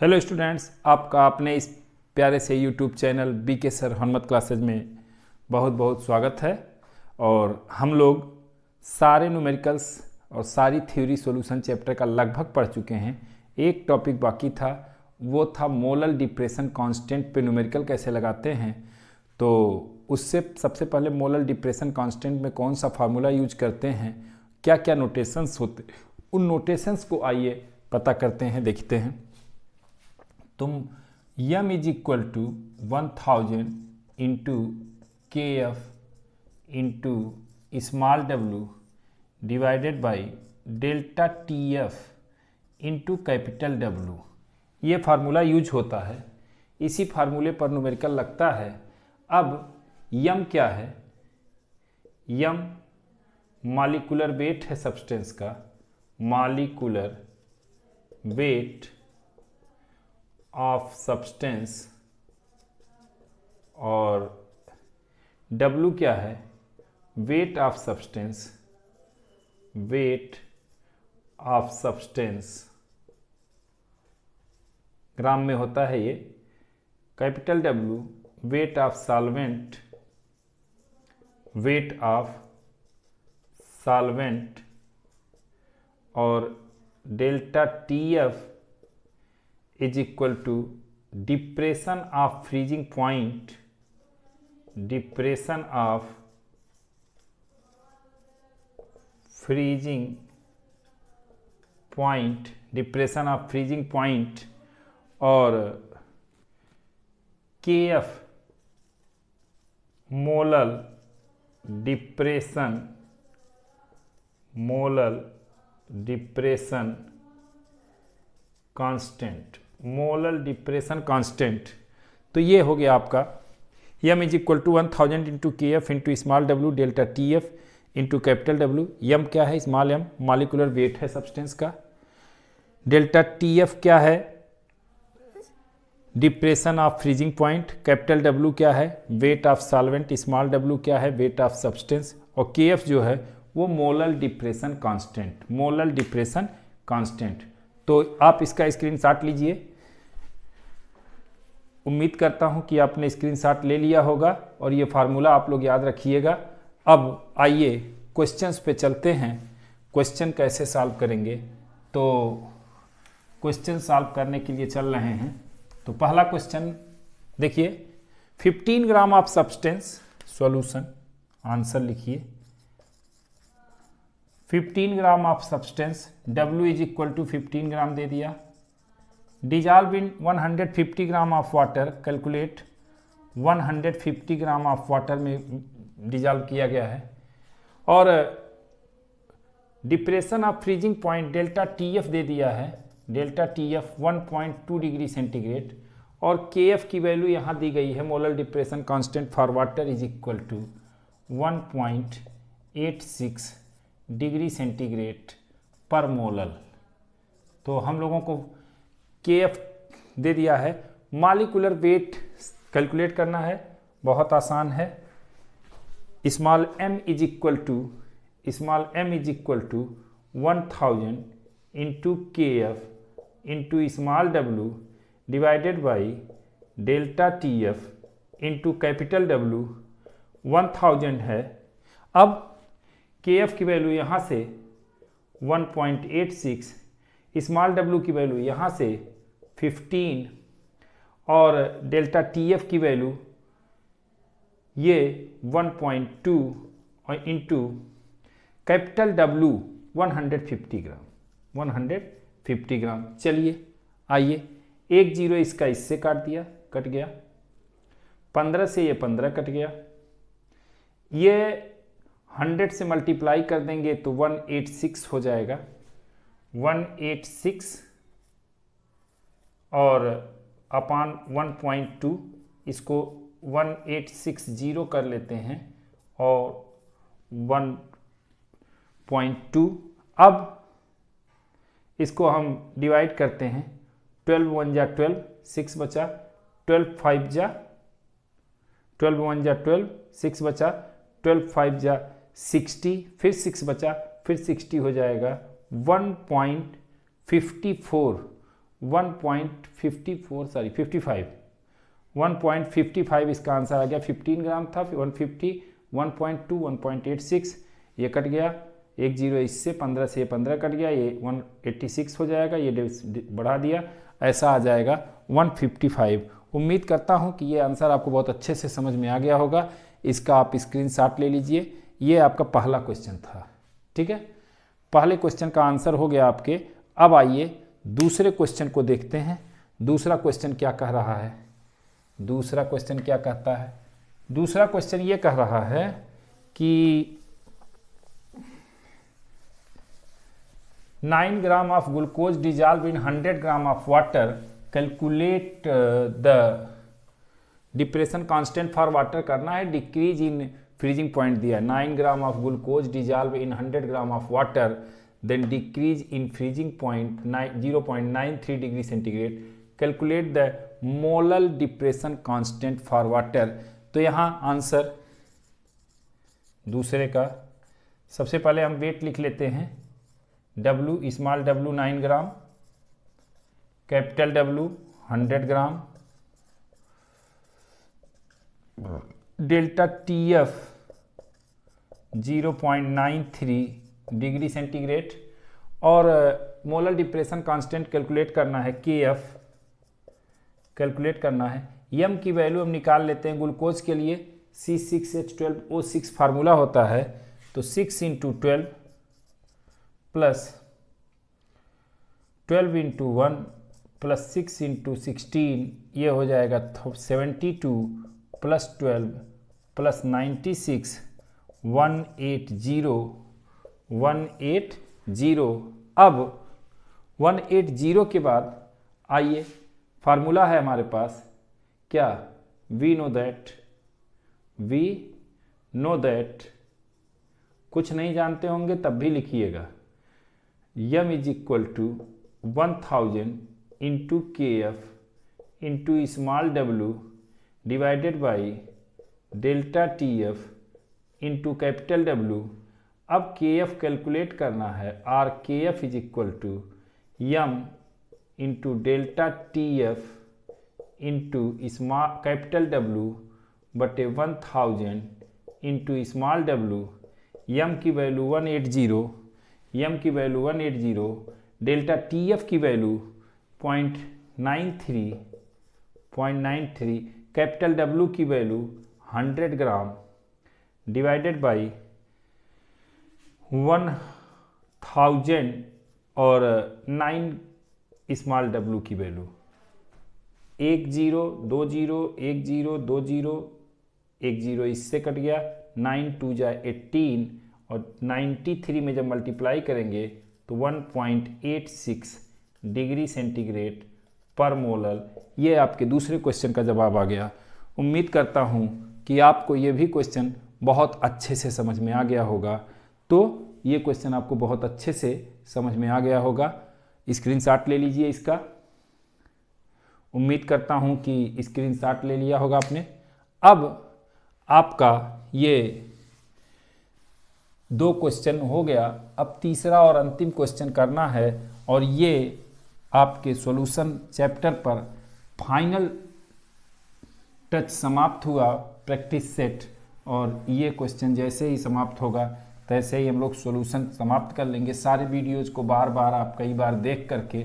Hello students, आपका अपने इस प्यारे से YouTube channel BK sir Hanumat classes में बहुत बहुत स्वागत है। और हम लोग सारे न्यूमेरिकल्स और सारी थ्योरी सॉल्यूशन चैप्टर का लगभग पढ़ चुके हैं। एक टॉपिक बाकी था, वो था मोलल डिप्रेशन कांस्टेंट पे न्यूमेरिकल कैसे लगाते हैं। तो उससे सबसे पहले मोलल डिप्रेशन कांस्टेंट में कौन सा फार्मूला यूज करते हैं, क्या क्या नोटेशंस होते, उन नोटेशंस को आइए पता करते हैं, देखते हैं। तुम m is equal to 1000 into K F into small w divided by delta T F into capital W, ये फार्मूला यूज होता है। इसी फार्मूले पर न्यूमेरिकल लगता है। अब m क्या है? m मॉलिक्यूलर वेट है सब्सटेंस का, मॉलिक्यूलर वेट ऑफ सब्सटेंस। और W क्या है? Weight of substance, weight of substance gram में होता है ये। Capital W weight of solvent, weight of solvent. और delta TF is equal to depression of freezing point, depression of freezing point, depression of freezing point. और KF molal depression, molal depression constant, molal depression constant. तो ये हो गया आपका m is equal to 1000 into K F into small w delta T F into capital W। m क्या है? Small m molecular weight है substance का। Delta TF क्या है? Depression of freezing point. Capital W क्या है? Weight of solvent. Small w क्या है? Weight of substance. और KF जो है वो molal depression constant, molal depression constant. तो आप इसका स्क्रीनशॉट लीजिए। उम्मीद करता हूं कि आपने स्क्रीनशॉट ले लिया होगा और ये फार्मूला आप लोग याद रखिएगा। अब आइए क्वेश्चंस पे चलते हैं। क्वेश्चन कैसे सॉल्व करेंगे, तो क्वेश्चन सॉल्व करने के लिए चल रहे हैं। तो पहला क्वेश्चन देखिए, 15 gram of substance solution, answer लिखिए। 15 gram of substance, W is equal to 15 gram दे दिया। Dissolve in 150 gram of water, calculate. 150 gram of water में डिजॉल्व किया गया है। और depression of freezing point delta TF दे दिया है, डेल्टा TF 1.2 डिग्री सेंटीग्रेड। और KF की वैल्यू यहाँ दी गई है, molar depression constant for water is equal to 1.86 degree centigrade per molal. तो हम लोगों को KF दे दिया है, मॉलिक्यूलर वेट कैलकुलेट करना है, बहुत आसान है। Small m is equal to, small m is equal to 1000 into KF into small w divided by delta TF into capital W। 1000 है। अब KF की वैल्यू यहाँ से 1.86, स्मॉल w की वैल्यू यहाँ से 15 और डेल्टा TF की वैल्यू ये 1.2 और इंटू कैपिटल W 150 ग्राम, 150 ग्राम। चलिए आइए, 1 0 इसका इससे काट दिया, कट गया। 15 से ये 15 कट गया। ये 100 से मल्टीप्लाई कर देंगे तो 186 हो जाएगा, 186 और अपान 1.2, इसको 1860 कर लेते हैं और 1.2। अब इसको हम डिवाइड करते हैं, 12 1 जा 12, 6 बचा, 12 5 जा 12 1 जा 12, 6 बचा, 12 5 जा 60, फिर 6 बचा, फिर 60 हो जाएगा। 1.54 1.55 इसका आंसर आ गया। 15 ग्राम था, 150, 1.2, 1.86, ये कट गया, 10 इससे, 15 से 15 कट गया, ये 186 हो जाएगा, ये बढ़ा दिया, ऐसा आ जाएगा 155। उम्मीद करता हूँ कि ये आंसर आपको बहुत अच्छे से समझ में आ गया होगा। इसका आप स्क्रीनशॉट ले लीजिए। ये आपका पहला क्वेश्चन था, ठीक है। पहले क्वेश्चन का आंसर हो गया आपके। अब आइए दूसरे क्वेश्चन को देखते हैं। दूसरा क्वेश्चन क्या कह रहा है? दूसरा क्वेश्चन क्या कहता है? दूसरा क्वेश्चन ये कह रहा है कि 9 gram of glucose dissolve in 100 gram of water, calculate the depression constant for water करना है, डिक्रीज इन फ्रीजिंग पॉइंट दिया। 9 gram of glucose dissolve in 100 gram of water, then decrease in freezing point 0.93 degree centigrade, calculate the molal depression constant for water. तो यहाँ answer दूसरे का, सबसे पहले हम वेट लिख लेते हैं। W, स्मॉल w 9 ग्राम, कैपिटल W 100 ग्राम, डेल्टा TF 0.93 डिग्री सेंटीग्रेड, और मोलर डिप्रेशन कांस्टेंट कैलकुलेट करना है, KF कैलकुलेट करना है। यम की वैल्यू हम निकाल लेते हैं। ग्लूकोज के लिए C6H12O6 फार्मूला होता है, तो 6 × 12 प्लस 12 × 1 प्लस 6 × 16, ये हो जाएगा 72 प्लस 12 प्लस 96, 180। अब 180 के बाद आइए, फार्मूला है हमारे पास क्या? वी नो दैट, कुछ नहीं जानते होंगे तब भी लिखिएगा। M is equal to 1000 into KF into small w divided by delta TF into capital W। अब KF कैलकुलेट करना है, और KF is equal to M into delta TF into capital W बटे 1000 इंटू स्मॉल w। यम की value 180, delta TF की value 0.93, capital W की value 100 gram divided by 1000 और 9 small w की वैल्यू 10 इससे कट गया, 9 2 जा 18 और 93 में जब मल्टीप्लाई करेंगे तो 1.86 डिग्री सेंटीग्रेड पर मोलल। ये आपके दूसरे क्वेश्चन का जवाब आ गया। उम्मीद करता हूँ कि आपको ये भी क्वेश्चन बहुत अच्छे से समझ में आ गया होगा। तो ये क्वेश्चन आपको बहुत अच्छे से समझ में आ गया होगा। स्क्रीनशॉट ले लीजिए इसका। उम्मीद करता हूँ कि स्क्रीनशॉट ले लिया होगा आपने। अब आपका ये 2 क्वेश्चन हो गया। अब तीसरा और अंतिम क्वेश्चन करना है, और ये आपके सॉल्यूशन चैप्टर पर फाइनल टच समाप्त हुआ, प्रैक्टिस सेट। और ये क्वेश्चन जैसे ही समाप्त होगा तैसे ही हम लोग सॉल्यूशन समाप्त कर लेंगे। सारे वीडियोज़ को बार बार आप कई बार देख करके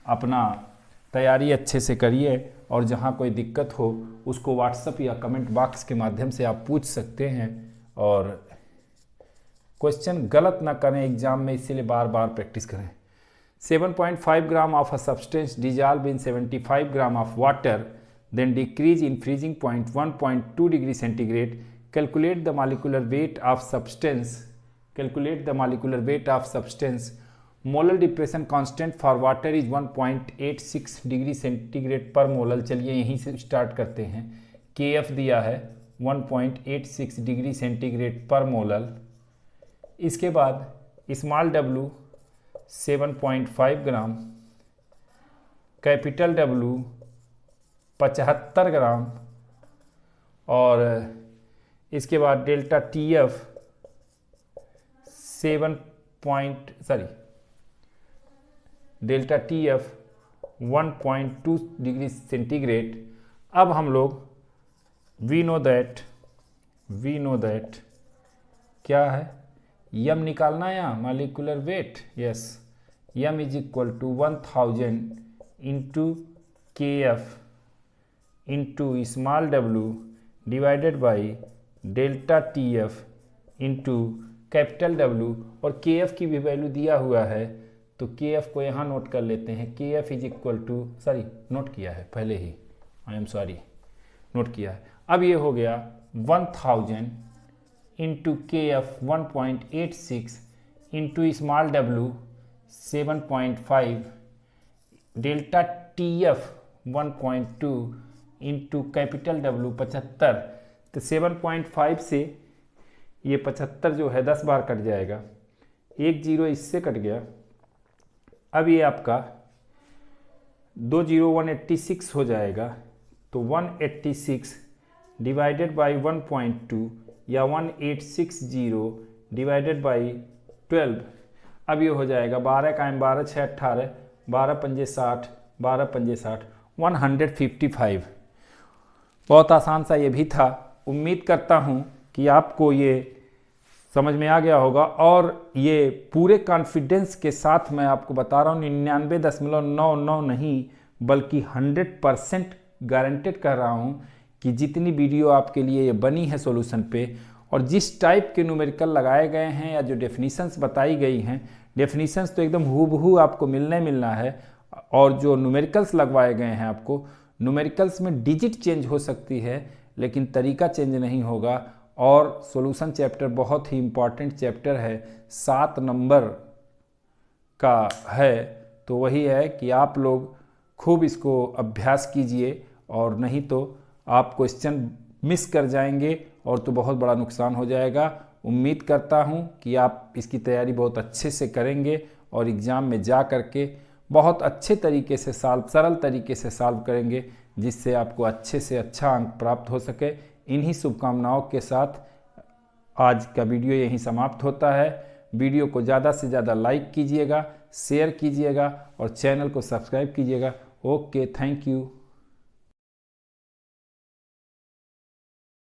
अपना तैयारी अच्छे से करिए, और जहाँ कोई दिक्कत हो उसको व्हाट्सएप या कमेंट बॉक्स के माध्यम से आप पूछ सकते हैं। और क्वेश्चन गलत ना करें एग्जाम में, इसीलिए बार बार प्रैक्टिस करें। 7.5 gram of a substance dissolve in 75 gram of water, then decrease in freezing point 1.2 degree centigrade, calculate the molecular weight of substance, molar depression constant for water is 1.86 degree centigrade per molal. चलिए यहीं से start करते हैं। KF दिया है 1.86 degree centigrade per molal. इसके बाद small w 7.5 ग्राम, capital W 75 ग्राम, और इसके बाद delta TF delta TF 1.2 degree centigrade. अब हम लोग वी नो दैट क्या है, यम निकालना है यहाँ, molecular weight. Yes, M is equal to 1000 into K F into small W divided by delta T F into capital W. और के एफ की भी वैल्यू दिया हुआ है, तो के एफ को यहाँ नोट कर लेते हैं। K F is equal to, sorry note किया है पहले ही, आई एम सॉरी, नोट किया है। अब ये हो गया 1000 into K F 1.86 into small W 7.5 delta T F 1.2 into capital W 75। तो 7.5 से ये 75 जो है 10 बार कट जाएगा, एक जीरो इससे कट गया। अब ये आपका 186 हो जाएगा। तो 186 डिवाइडेड बाई 1.2 या 1860 डिवाइडेड बाई 12। अब ये हो जाएगा 12 का 12 6 18, 12 पंजे 60, 12 पंजे 60, 155। बहुत आसान सा ये भी था। उम्मीद करता हूँ कि आपको ये समझ में आ गया होगा, और ये पूरे कॉन्फिडेंस के साथ मैं आपको बता रहा हूँ, 99.99 नहीं बल्कि 100% गारंटेड कर रहा हूँ कि जितनी वीडियो आपके लिए ये बनी है सॉल्यूशन पे, और जिस टाइप के न्यूमेरिकल लगाए गए हैं या जो डेफिनीशंस बताई गई हैं, डेफिनीशंस तो एकदम हूबहू आपको मिलना है। और जो न्यूमेरिकल्स लगवाए गए हैं आपको, न्यूमेरिकल्स में डिजिट चेंज हो सकती है लेकिन तरीका चेंज नहीं होगा। और सॉल्यूशन चैप्टर बहुत ही इम्पॉर्टेंट चैप्टर है, 7 नंबर का है। तो वही है कि आप लोग खूब इसको अभ्यास कीजिए, और नहीं तो आप क्वेश्चन मिस कर जाएंगे और तो बहुत बड़ा नुकसान हो जाएगा। उम्मीद करता हूँ कि आप इसकी तैयारी बहुत अच्छे से करेंगे और एग्ज़ाम में जा कर के बहुत अच्छे तरीके से सरल तरीके से सॉल्व करेंगे, जिससे आपको अच्छे से अच्छा अंक प्राप्त हो सके। इन्हीं शुभकामनाओं के साथ आज का वीडियो यहीं समाप्त होता है। वीडियो को ज़्यादा से ज़्यादा लाइक कीजिएगा, शेयर कीजिएगा और चैनल को सब्सक्राइब कीजिएगा। Okay, thank you.